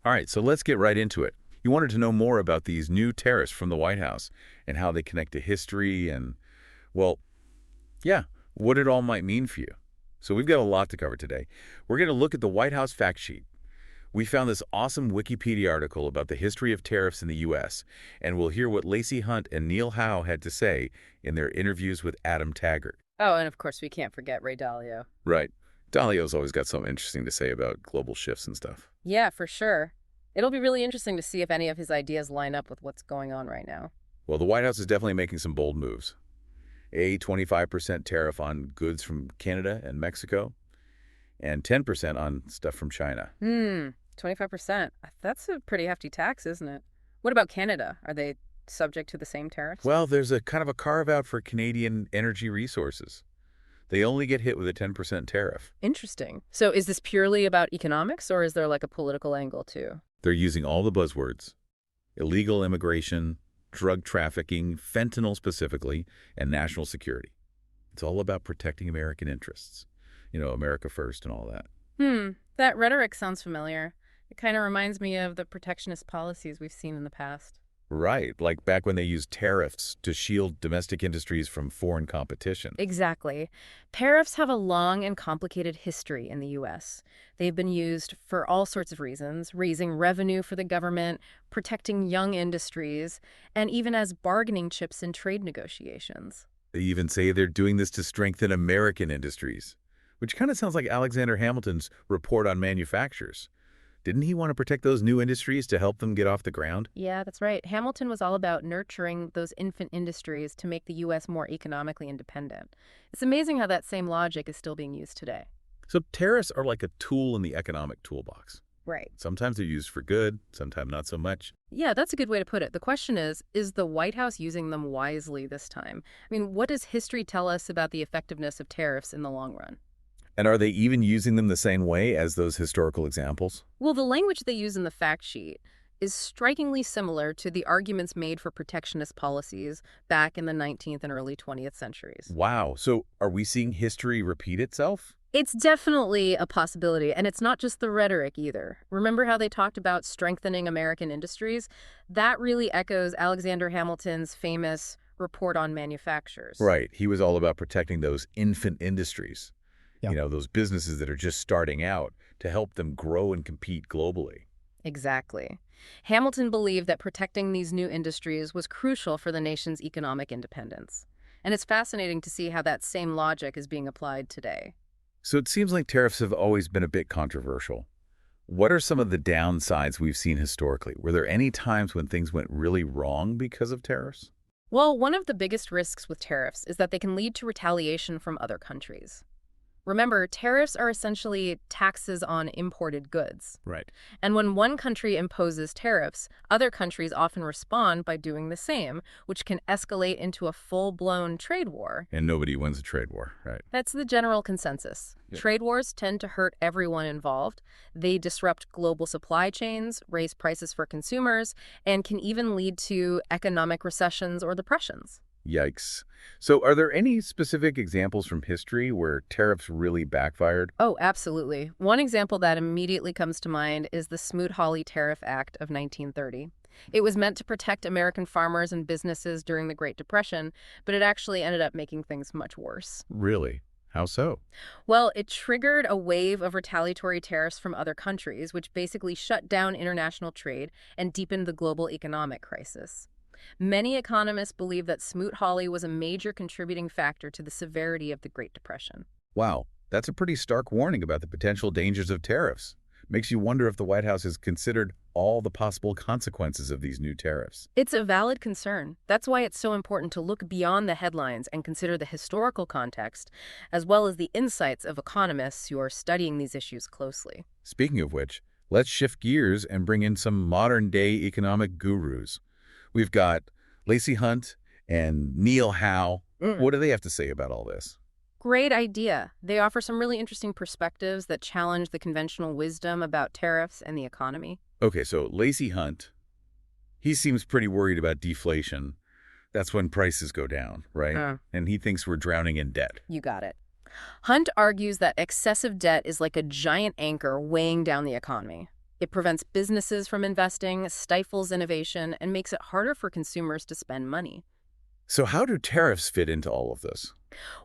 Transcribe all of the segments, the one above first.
All right, so let's get right into it. You wanted to know more about these new tariffs from the White House and how they connect to history and, well, yeah, what it all might mean for you. So we've got a lot to cover today. We're going to look at the White House fact sheet. We found this awesome Wikipedia article about the history of tariffs in the U.S., and we'll hear what Lacey Hunt and Neil Howe had to say in their interviews with Adam Taggart. Oh, and of course we can't forget Ray Dalio. Right. Dalio's always got something interesting to say about global shifts and stuff. Yeah, for sure. It'll be really interesting to see if any of his ideas line up with what's going on right now. Well, the White House is definitely making some bold moves. A 25% tariff on goods from Canada and Mexico, and 10% on stuff from China. 25%. That's a pretty hefty tax, isn't it? What about Canada? Are they subject to the same tariffs? Well, there's a kind of a carve-out for Canadian energy resources. They only get hit with a 10% tariff. Interesting. So is this purely about economics, or is there like a political angle too? They're using all the buzzwords: illegal immigration, drug trafficking, fentanyl specifically, and national security. It's all about protecting American interests. America first and all that. That rhetoric sounds familiar. It kind of reminds me of the protectionist policies we've seen in the past. Right, like back when they used tariffs to shield domestic industries from foreign competition. Exactly. Tariffs have a long and complicated history in the U.S. They've been used for all sorts of reasons, raising revenue for the government, protecting young industries, and even as bargaining chips in trade negotiations. They even say they're doing this to strengthen American industries, which kind of sounds like Alexander Hamilton's report on manufacturers. Didn't he want to protect those new industries to help them get off the ground? Yeah, that's right. Hamilton was all about nurturing those infant industries to make the U.S. more economically independent. It's amazing how that same logic is still being used today. So tariffs are like a tool in the economic toolbox. Right. Sometimes they're used for good, sometimes not so much. Yeah, that's a good way to put it. The question is the White House using them wisely this time? I mean, what does history tell us about the effectiveness of tariffs in the long run? And are they even using them the same way as those historical examples? Well, the language they use in the fact sheet is strikingly similar to the arguments made for protectionist policies back in the 19th and early 20th centuries. Wow. So are we seeing history repeat itself? It's definitely a possibility, and it's not just the rhetoric either. Remember how they talked about strengthening American industries? That really echoes Alexander Hamilton's famous report on manufacturers. Right. He was all about protecting those infant industries. Yeah. Those businesses that are just starting out, to help them grow and compete globally. Exactly. Hamilton believed that protecting these new industries was crucial for the nation's economic independence. And it's fascinating to see how that same logic is being applied today. So it seems like tariffs have always been a bit controversial. What are some of the downsides we've seen historically? Were there any times when things went really wrong because of tariffs? Well, one of the biggest risks with tariffs is that they can lead to retaliation from other countries. Remember, tariffs are essentially taxes on imported goods. Right. And when one country imposes tariffs, other countries often respond by doing the same, which can escalate into a full-blown trade war. And nobody wins a trade war, right? That's the general consensus. Yeah. Trade wars tend to hurt everyone involved. They disrupt global supply chains, raise prices for consumers, and can even lead to economic recessions or depressions. Yikes. So are there any specific examples from history where tariffs really backfired? Oh, absolutely. One example that immediately comes to mind is the Smoot-Hawley Tariff Act of 1930. It was meant to protect American farmers and businesses during the Great Depression, but it actually ended up making things much worse. Really? How so? Well, it triggered a wave of retaliatory tariffs from other countries, which basically shut down international trade and deepened the global economic crisis. Many economists believe that Smoot-Hawley was a major contributing factor to the severity of the Great Depression. Wow, that's a pretty stark warning about the potential dangers of tariffs. Makes you wonder if the White House has considered all the possible consequences of these new tariffs. It's a valid concern. That's why it's so important to look beyond the headlines and consider the historical context, as well as the insights of economists who are studying these issues closely. Speaking of which, let's shift gears and bring in some modern-day economic gurus. We've got Lacey Hunt and Neil Howe. What do they have to say about all this? Great idea. They offer some really interesting perspectives that challenge the conventional wisdom about tariffs and the economy. Okay, so Lacey Hunt, he seems pretty worried about deflation. That's when prices go down, right? And he thinks we're drowning in debt. You got it. Hunt argues that excessive debt is like a giant anchor weighing down the economy. It prevents businesses from investing, stifles innovation, and makes it harder for consumers to spend money. So how do tariffs fit into all of this?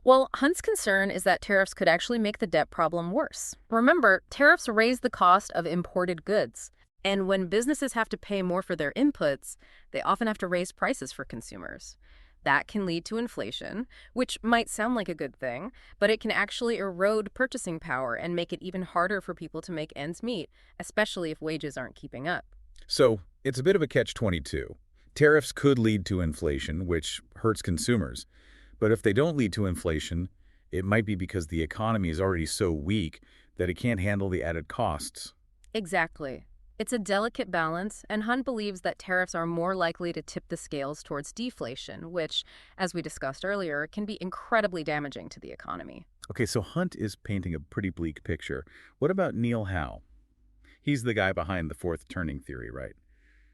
Well, Hunt's concern is that tariffs could actually make the debt problem worse. Remember, tariffs raise the cost of imported goods. And when businesses have to pay more for their inputs, they often have to raise prices for consumers. That can lead to inflation, which might sound like a good thing, but it can actually erode purchasing power and make it even harder for people to make ends meet, especially if wages aren't keeping up. So it's a bit of a catch-22. Tariffs could lead to inflation, which hurts consumers. But if they don't lead to inflation, it might be because the economy is already so weak that it can't handle the added costs. Exactly. It's a delicate balance, and Hunt believes that tariffs are more likely to tip the scales towards deflation, which, as we discussed earlier, can be incredibly damaging to the economy. Okay, so Hunt is painting a pretty bleak picture. What about Neil Howe? He's the guy behind the fourth turning theory, right?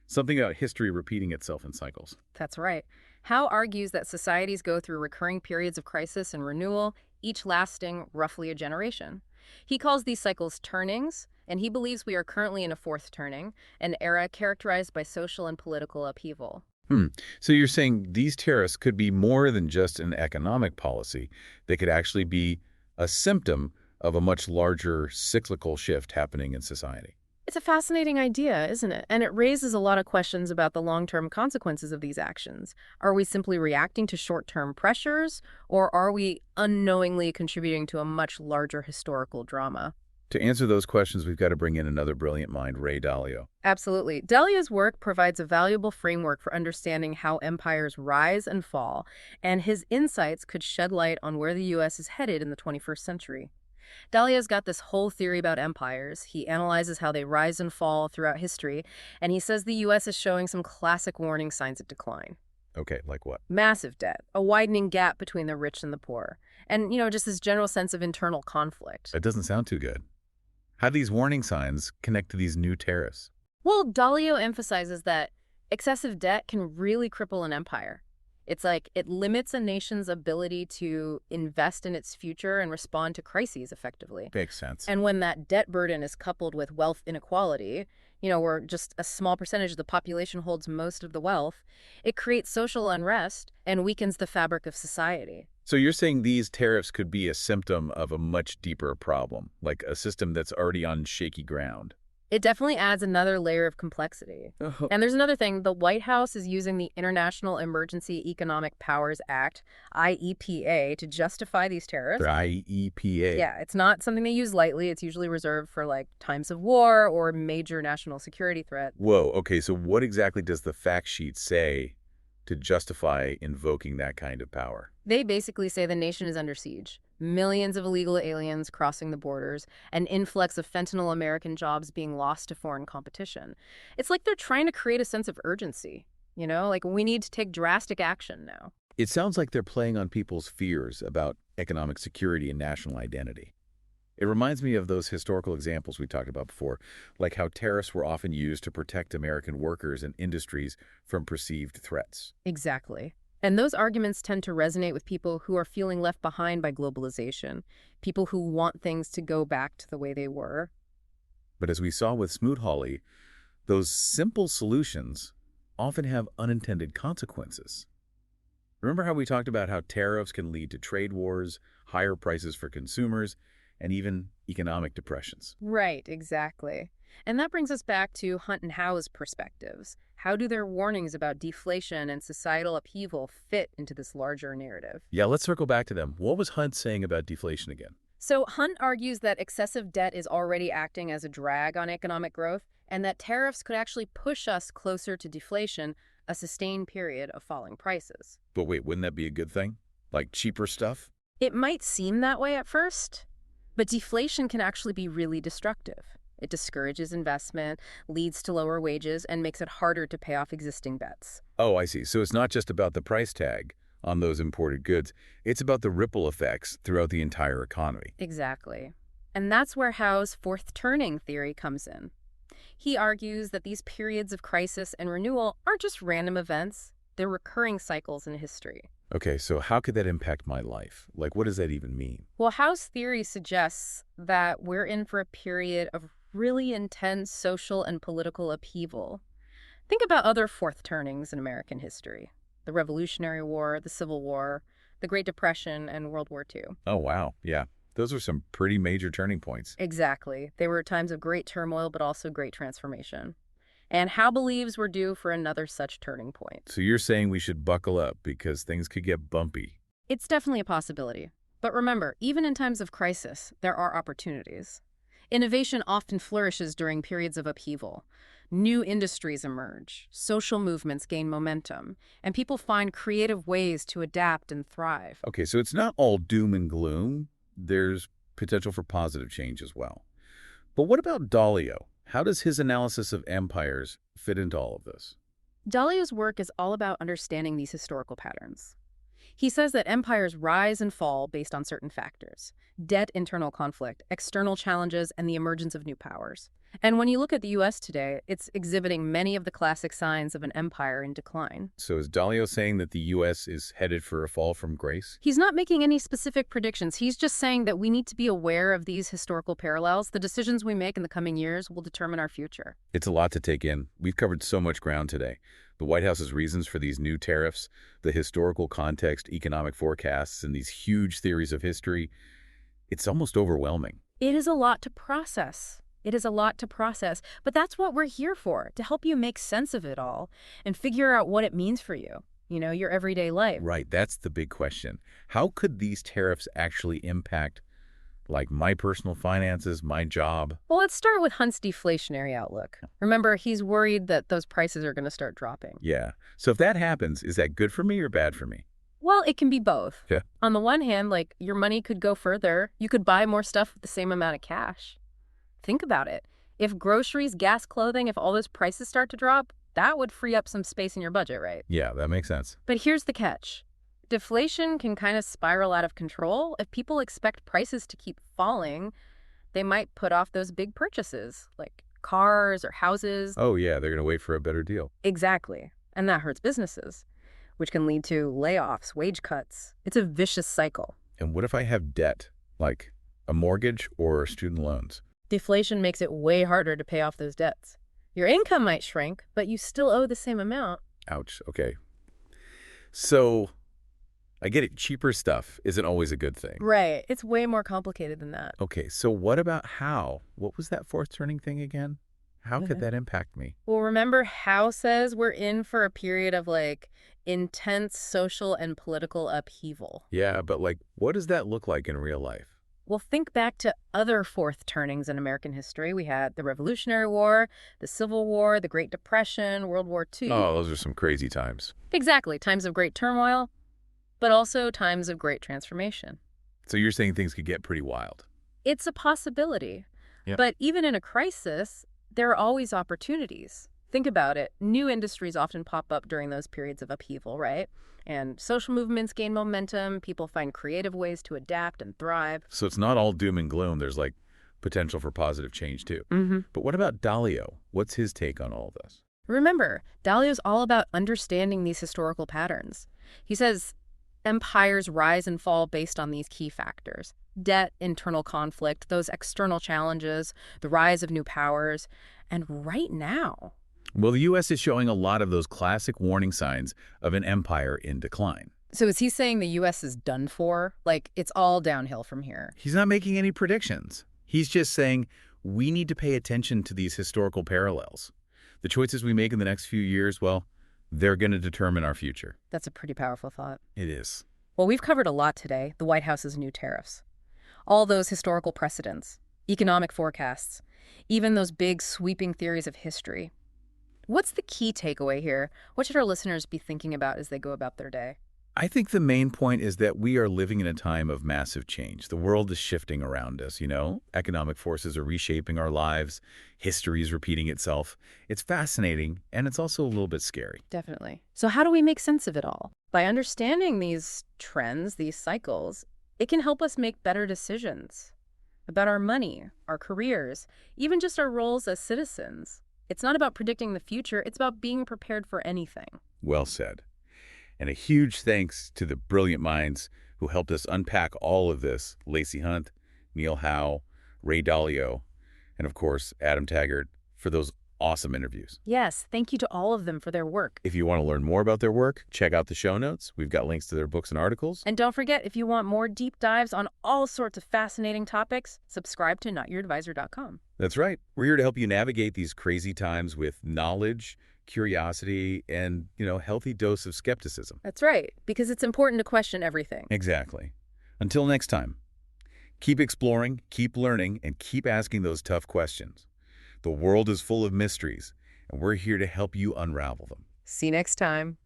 Something about history repeating itself in cycles. That's right. Howe argues that societies go through recurring periods of crisis and renewal, each lasting roughly a generation. He calls these cycles turnings, and he believes we are currently in a fourth turning, an era characterized by social and political upheaval. Hmm. So you're saying these tariffs could be more than just an economic policy. They could actually be a symptom of a much larger cyclical shift happening in society. It's a fascinating idea, isn't it? And it raises a lot of questions about the long-term consequences of these actions. Are we simply reacting to short-term pressures, or are we unknowingly contributing to a much larger historical drama? To answer those questions, we've got to bring in another brilliant mind, Ray Dalio. Absolutely. Dalio's work provides a valuable framework for understanding how empires rise and fall, and his insights could shed light on where the U.S. is headed in the 21st century. Dalio's got this whole theory about empires. He analyzes how they rise and fall throughout history, and he says the U.S. is showing some classic warning signs of decline. Okay, like what? Massive debt, a widening gap between the rich and the poor, and, just this general sense of internal conflict. That doesn't sound too good. How do these warning signs connect to these new tariffs? Well, Dalio emphasizes that excessive debt can really cripple an empire. It's like it limits a nation's ability to invest in its future and respond to crises effectively. Makes sense. And when that debt burden is coupled with wealth inequality, where just a small percentage of the population holds most of the wealth, it creates social unrest and weakens the fabric of society. So you're saying these tariffs could be a symptom of a much deeper problem, like a system that's already on shaky ground. It definitely adds another layer of complexity. Oh. And there's another thing. The White House is using the International Emergency Economic Powers Act, IEPA, to justify these tariffs. The IEPA. Yeah, it's not something they use lightly. It's usually reserved for, times of war or major national security threat. Whoa, okay, so what exactly does the fact sheet say to justify invoking that kind of power? They basically say the nation is under siege. Millions of illegal aliens crossing the borders, an influx of fentanyl American jobs being lost to foreign competition. It's like they're trying to create a sense of urgency. Like we need to take drastic action now. It sounds like they're playing on people's fears about economic security and national identity. It reminds me of those historical examples we talked about before, like how tariffs were often used to protect American workers and industries from perceived threats. Exactly. And those arguments tend to resonate with people who are feeling left behind by globalization, people who want things to go back to the way they were. But as we saw with Smoot-Hawley, those simple solutions often have unintended consequences. Remember how we talked about how tariffs can lead to trade wars, higher prices for consumers, and even economic depressions? Right, exactly. And that brings us back to Hunt and Howe's perspectives. How do their warnings about deflation and societal upheaval fit into this larger narrative? Yeah, let's circle back to them. What was Hunt saying about deflation again? So Hunt argues that excessive debt is already acting as a drag on economic growth, and that tariffs could actually push us closer to deflation, a sustained period of falling prices. But wait, wouldn't that be a good thing? Like cheaper stuff? It might seem that way at first, but deflation can actually be really destructive. It discourages investment, leads to lower wages, and makes it harder to pay off existing debts. Oh, I see. So it's not just about the price tag on those imported goods. It's about the ripple effects throughout the entire economy. Exactly. And that's where Howe's fourth turning theory comes in. He argues that these periods of crisis and renewal aren't just random events, they're recurring cycles in history. Okay, so how could that impact my life? Like, what does that even mean? Well, Howe's theory suggests that we're in for a period of really intense social and political upheaval. Think about other fourth turnings in American history: the Revolutionary War, the Civil War, the Great Depression, and World War II. Oh, wow. Yeah. Those are some pretty major turning points. Exactly. They were times of great turmoil, but also great transformation. And Howe believes we're due for another such turning point. So you're saying we should buckle up because things could get bumpy. It's definitely a possibility. But remember, even in times of crisis, there are opportunities. Innovation often flourishes during periods of upheaval. New industries emerge, social movements gain momentum, and people find creative ways to adapt and thrive. Okay, so it's not all doom and gloom. There's potential for positive change as well. But what about Dalio? How does his analysis of empires fit into all of this? Dalio's work is all about understanding these historical patterns. He says that empires rise and fall based on certain factors: debt, internal conflict, external challenges, and the emergence of new powers. And when you look at the U.S. today, it's exhibiting many of the classic signs of an empire in decline. So is Dalio saying that the U.S. is headed for a fall from grace? He's not making any specific predictions. He's just saying that we need to be aware of these historical parallels. The decisions we make in the coming years will determine our future. It's a lot to take in. We've covered so much ground today. The White House's reasons for these new tariffs, the historical context, economic forecasts, and these huge theories of history. It's almost overwhelming. It is a lot to process. It is a lot to process, but that's what we're here for, to help you make sense of it all and figure out what it means for you, your everyday life. Right, that's the big question. How could these tariffs actually impact, like, my personal finances, my job? Well, let's start with Hunt's deflationary outlook. Remember, he's worried that those prices are going to start dropping. Yeah. So if that happens, is that good for me or bad for me? Well, it can be both. Yeah. On the one hand, your money could go further. You could buy more stuff with the same amount of cash. Think about it. If groceries, gas, clothing, if all those prices start to drop, that would free up some space in your budget, right? Yeah, that makes sense. But here's the catch. Deflation can kind of spiral out of control. If people expect prices to keep falling, they might put off those big purchases, like cars or houses. Oh, yeah, they're going to wait for a better deal. Exactly. And that hurts businesses, which can lead to layoffs, wage cuts. It's a vicious cycle. And what if I have debt, like a mortgage or student loans? Deflation makes it way harder to pay off those debts. Your income might shrink, but you still owe the same amount. Ouch, okay. So, I get it, cheaper stuff isn't always a good thing. Right. It's way more complicated than that. Okay, so what about how? What was that fourth turning thing again? How could that impact me? Well, remember, Howe says we're in for a period of intense social and political upheaval. Yeah, but what does that look like in real life? Well, think back to other fourth turnings in American history. We had the Revolutionary War, the Civil War, the Great Depression, World War II. Oh, those are some crazy times. Exactly. Times of great turmoil, but also times of great transformation. So you're saying things could get pretty wild? It's a possibility. Yeah. But even in a crisis, there are always opportunities. Think about it. New industries often pop up during those periods of upheaval, right? And social movements gain momentum. People find creative ways to adapt and thrive. So it's not all doom and gloom. There's potential for positive change too. Mm-hmm. But what about Dalio? What's his take on all this? Remember, Dalio's all about understanding these historical patterns. He says empires rise and fall based on these key factors: debt, internal conflict, those external challenges, the rise of new powers. And right now, well, the U.S. is showing a lot of those classic warning signs of an empire in decline. So is he saying the U.S. is done for? It's all downhill from here? He's not making any predictions. He's just saying we need to pay attention to these historical parallels. The choices we make in the next few years, well, they're going to determine our future. That's a pretty powerful thought. It is. Well, we've covered a lot today: the White House's new tariffs, all those historical precedents, economic forecasts, even those big sweeping theories of history. What's the key takeaway here? What should our listeners be thinking about as they go about their day? I think the main point is that we are living in a time of massive change. The world is shifting around us, Economic forces are reshaping our lives. History is repeating itself. It's fascinating, and it's also a little bit scary. Definitely. So how do we make sense of it all? By understanding these trends, these cycles, it can help us make better decisions about our money, our careers, even just our roles as citizens. It's not about predicting the future. It's about being prepared for anything. Well said. And a huge thanks to the brilliant minds who helped us unpack all of this: Lacey Hunt, Neil Howe, Ray Dalio, And of course, Adam Taggart for those awesome interviews. Yes, thank you to all of them for their work. If you want to learn more about their work, check out the show notes. We've got links to their books and articles. And don't forget, if you want more deep dives on all sorts of fascinating topics, subscribe to notyouradvisor.com. That's right. We're here to help you navigate these crazy times with knowledge, curiosity, and, healthy dose of skepticism. That's right, because it's important to question everything. Exactly. Until next time, keep exploring, keep learning, and keep asking those tough questions. The world is full of mysteries, and we're here to help you unravel them. See you next time.